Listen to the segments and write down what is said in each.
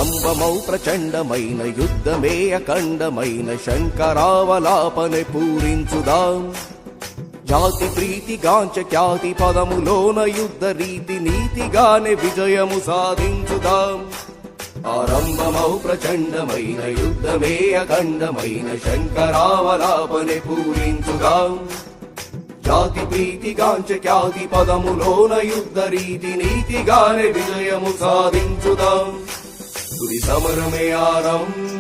ఆరంభమౌ ప్రచండమైన యుద్ధమే అఖండమైన శంకరావలాపనే పూరించుదాం. జాతి ప్రీతి గాంచ ఖ్యాతి పదములోన యుద్ధ రీతి నీతిగానే విజయము సాధించుదాం. ఆరంభమౌ ప్రచండమైన యుద్ధమే అఖండమైన శంకరావలాపనే పూరించుదాం. జాతి ప్రీతి గాంచ ఖ్యాతి పదములోన యుద్ధ రీతి నీతిగానే విజయము సాధించుదాం. తుది సమరమే ఆరంభం.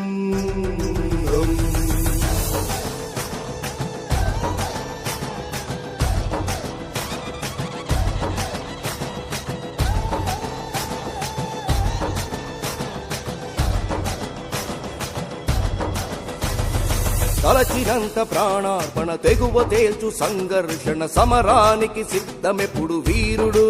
తలచినంత ప్రాణార్పణ తెగువ తేల్చు సంఘర్షణ సమరానికి సిద్ధమెప్పుడు వీరుడు.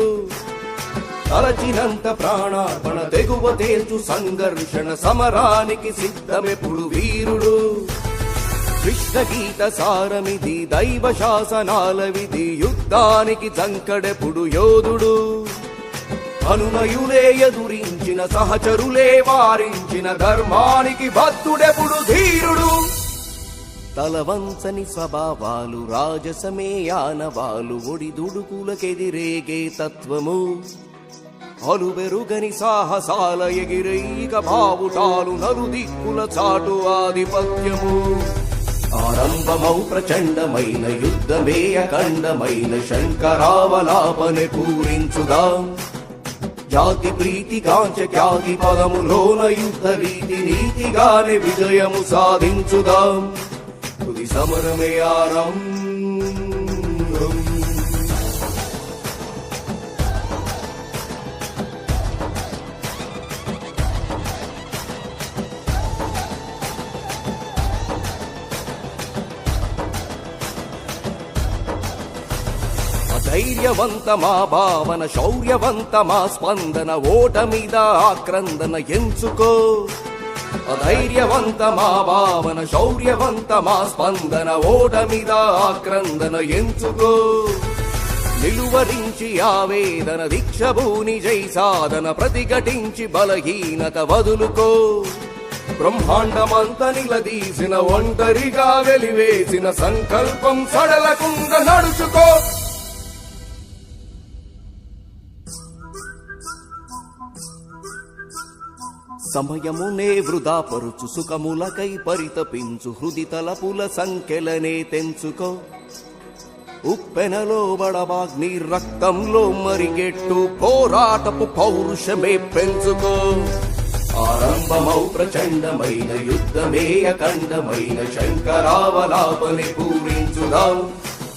తలచినంత ప్రాణార్పణ తెగువ తేల్చు సంఘర్షణ సమరానికి సిద్ధమెప్పుడు వీరుడు. కృష్ణ గీత సారమిది దైవ శాసనాల విధి యుద్ధానికి చంకడెప్పుడు యోధుడు. అనునయులే ఎదురించిన సహచరులే వారించిన ధర్మానికి భక్తుడెప్పుడు ధీరుడు. తలవంచని స్వభావాలు రాజసమే ఆనవాలు ఒడిదుడుకులకెదిరేగే తత్వము. అలుబెరుగని సాహసాల ఎగిరైక బావుటాలు నలుదిక్కుల చాటు ఆధిపత్యము. ఆరంభమౌ ప్రచండమైన యుద్ధమే అఖండమైన శంకరావలాపనే పూరించుదాం. జాతి ప్రీతి కాంచ ఖ్యాతి పదములోన యుద్ధ రీతి నీతిగానే విజయము సాధించుదాం. తుది సమరమే ఆరంభం. ధైర్యవంతమా భావన శౌర్యవంతమా స్పందన ఓటమిద ఆక్రందన ఎంచుకో. అధైర్యవంతమా భావన శౌర్యవంతమా స్పందన ఓటమిద ఆక్రందన ఎంచుకో. నిలువరించి ఆవేదన దీక్షభూని జై సాధన ప్రతిఘటించి బలహీనత వదులుకో. బ్రహ్మాండమంత నిలదీసిన ఒంటరిగా వెలివేసిన సంకల్పం సడలకుండా నడుచుకో. సమయమునే వృధా పరుచు సుఖములకై పరితపించు హృది తలపుల సంఖ్యలనే తెంచుకో. ఉప్పెనలో బడబాగ్ని రక్తంలో మరిగెట్టు పోరాటపు పౌరుషమే పెంచుకో. ఆరంభమౌ ప్రచండమైన యుద్ధమే అఖండమైన శంకరావలాపనే పూరించుదాం.